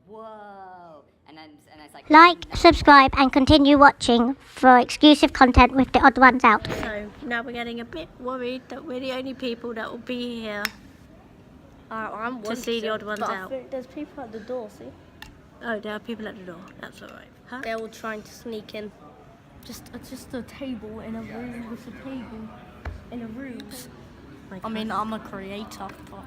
whoa. And it's like... Like, subscribe and continue watching for exclusive content with the Odd Ones Out. So now we're getting a bit worried that we're the only people that will be here to see the Odd Ones Out. I think there's people at the door, see? Oh, there are people at the door. That's alright. Huh? They're all trying to sneak in. Just a table in a room with a table in a room. I mean, I'm a creator, but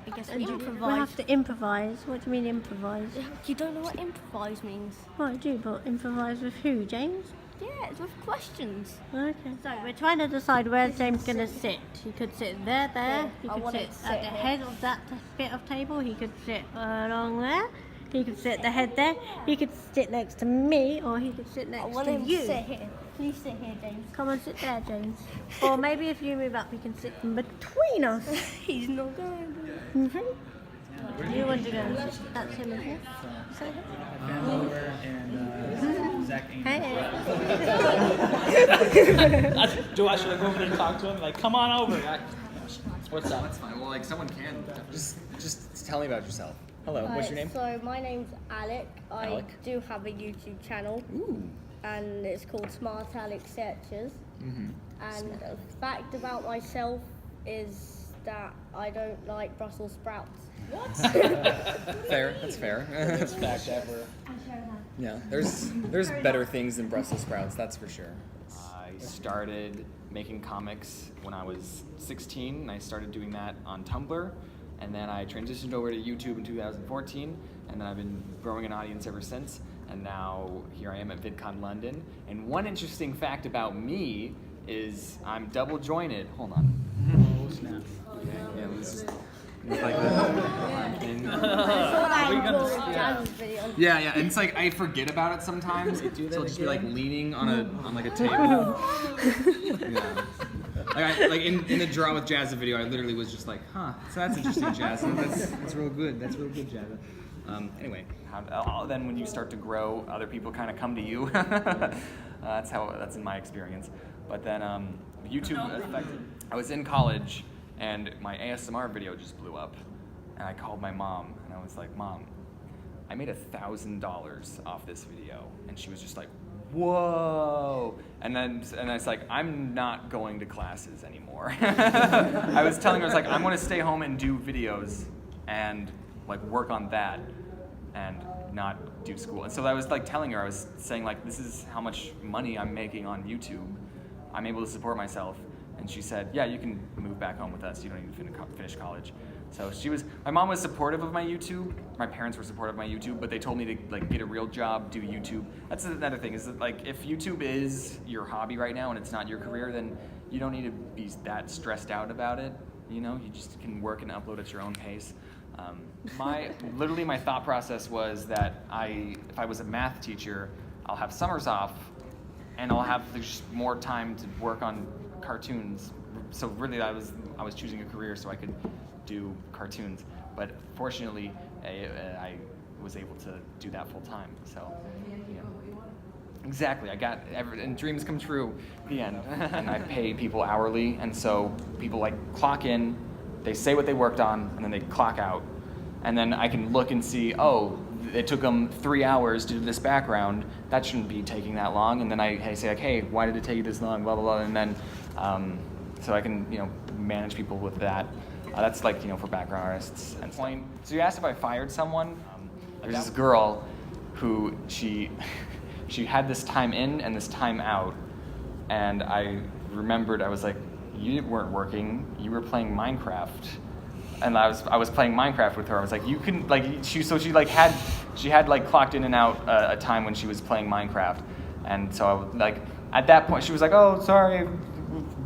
I guess we improvise. have to improvise. What do you mean improvise? You don't know what improvise means? Well, I do, but improvise with who, James? Yeah, it's with questions. Okay. So we're trying to decide where James is going to sit. He could sit there. Yeah, He I could want sit to sit at the here. head of that bit of table. He could sit along there. He could sit at the head there. He could sit next to me, or he could sit I next want to him you. to sit here. Please sit here, James. Come and sit there, James. Or maybe if you move up, he can sit in between us. He's not going to. You want to go? That's him, isn't it? Say hey. Do I should I go over there and talk to him? Like, come on over. What's up? That's fine. Well, like someone can. Just tell me about yourself. Hello. What's your name? So my name's Alec. Alec. I do have a YouTube channel. Ooh. And it's called Smart Alec Searches. Mhm. And a fact about myself is that I don't like Brussels sprouts. What? Fair. That's fair. Best fact ever. Yeah. There's better things than Brussels sprouts. That's for sure. I started making comics when I was 16, and I started doing that on Tumblr, and then I transitioned over to YouTube in 2014, and then I've been growing an audience ever since, and now here I am at VidCon London. And one interesting fact about me is I'm double jointed. Hold on. Oh, snap. Okay, yeah, it was just like Yeah, and it's like I forget about it sometimes. So I'll just be like leaning on like a table. Yeah. Like in the Draw with Jazza video, I literally was just like, huh, so that's interesting, Jazza. That's real good. That's real good, Jazza. Anyway. then when you start to grow, other people kind of come to you. That's in my experience. But then YouTube affected. I was in college, and my ASMR video just blew up, and I called my mom, and I was like, Mom, I made $1,000 off this video, and she was just like, whoa. And I was like, I'm not going to classes anymore. I was telling her, I was like, I'm going to stay home and do videos and like work on that and not do school. And so I was like telling her, I was saying like, this is how much money I'm making on YouTube. I'm able to support myself. And she said, yeah, you can move back home with us. You don't need to finish college. So my mom was supportive of my YouTube. My parents were supportive of my YouTube, but they told me to like get a real job, do YouTube. That's another thing, is that like if YouTube is your hobby right now and it's not your career, then you don't need to be that stressed out about it. You know, you just can work and upload at your own pace. Literally my thought process was that if I was a math teacher, I'll have summers off and I'll have just more time to work on cartoons. So really I was choosing a career so I could do cartoons, but fortunately I was able to do that full time. So yeah. Exactly, I got and dreams come true at the end. And I pay people hourly, and so people like clock in, they say what they worked on, and then they clock out. And then I can look and see, oh, it took them 3 hours to do this background. That shouldn't be taking that long. And then I say like, hey, why did it take you this long? Blah blah blah. And then so I can manage people with that. That's like for background artists and point. So you asked if I fired someone. There's this girl who she had this time in and this time out, and I remembered, I was like, you weren't working, you were playing Minecraft. And I was playing Minecraft with her. I was like, you can like she had clocked in and out a time when she was playing Minecraft, and so I was like, at that point she was like, oh sorry, I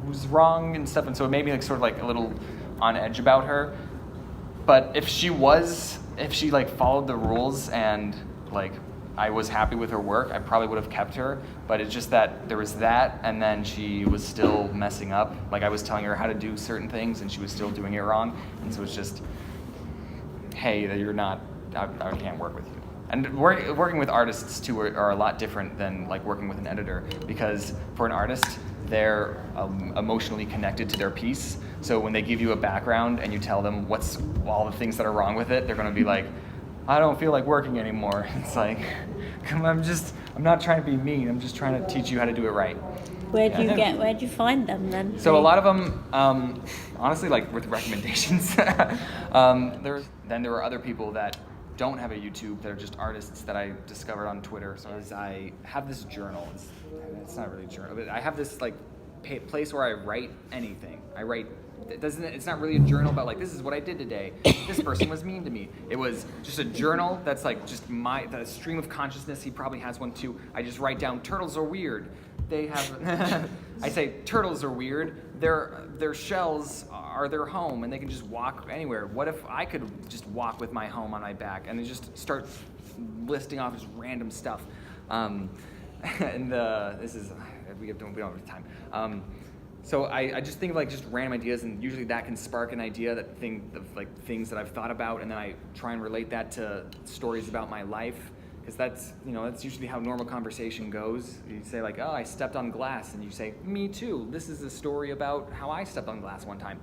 was wrong and stuff, and so it made me like sort of like a little on edge about her. But if she like followed the rules and like I was happy with her work, I probably would have kept her. But it's just that there was that, and then she was still messing up. Like I was telling her how to do certain things, and she was still doing it wrong. And so it's just, hey, you're not. I can't work with you. And working with artists too are a lot different than like working with an editor, because for an artist, they're emotionally connected to their piece. So when they give you a background and you tell them what's all the things that are wrong with it, they're going to be like, I don't feel like working anymore. It's like, I'm not trying to be mean. I'm just trying to teach you how to do it right. Where'd you find them then? So a lot of them, honestly, like with recommendations. There were other people that don't have a YouTube that are just artists that I discovered on Twitter. So I have this journal. It's not really a journal, but I have this like place where I write anything. It's not really a journal about like, this is what I did today. This person was mean to me. It was just a journal that's like just the stream of consciousness. He probably has one too. I just write down, turtles are weird. They have, I say, turtles are weird. Their shells are their home and they can just walk anywhere. What if I could just walk with my home on my back? And they just start listing off just random stuff. This is, we don't have time. So I just think of like just random ideas, and usually that can spark an idea, things that I've thought about, and then I try and relate that to stories about my life, because that's usually how normal conversation goes. You say like, oh, I stepped on glass, and you say, me too. This is a story about how I stepped on glass one time.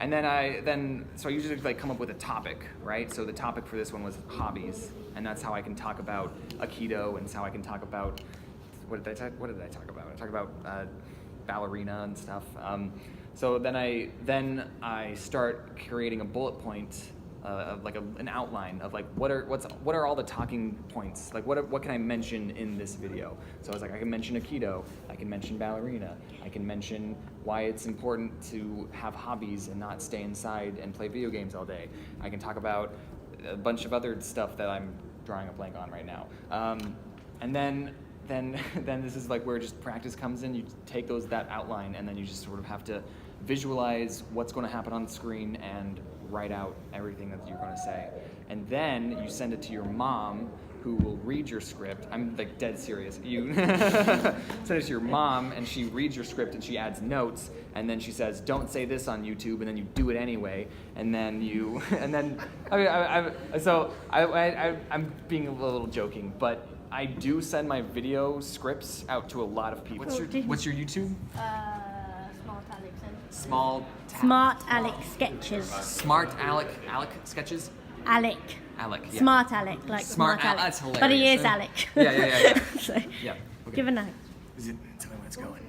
And so I usually like come up with a topic, right? So the topic for this one was hobbies, and that's how I can talk about Aikido, and it's how I can talk about, what did I talk about? I talked about ballerina and stuff. So then I start creating a bullet point, like an outline of like what are all the talking points? Like what can I mention in this video? So I was like, I can mention Aikido, I can mention ballerina, I can mention why it's important to have hobbies and not stay inside and play video games all day. I can talk about a bunch of other stuff that I'm drawing a blank on right now. And then this is like where just practice comes in. You take that outline, and then you just sort of have to visualize what's going to happen on the screen and write out everything that you're going to say. And then you send it to your mom, who will read your script. I'm like dead serious. You send it to your mom, and she reads your script, and she adds notes, and then she says, "Don't say this on YouTube," and then you do it anyway. And then I'm being a little joking, but I do send my video scripts out to a lot of people. What's your YouTube? Smart Alex. Smart Alec Sketches. Smart Alec sketches. Alec. Yeah. Smart Alec, like Smart Alec. That's hilarious. But he is Alec. Yeah. So, Yeah. Okay. give a note. Tell me where it's going.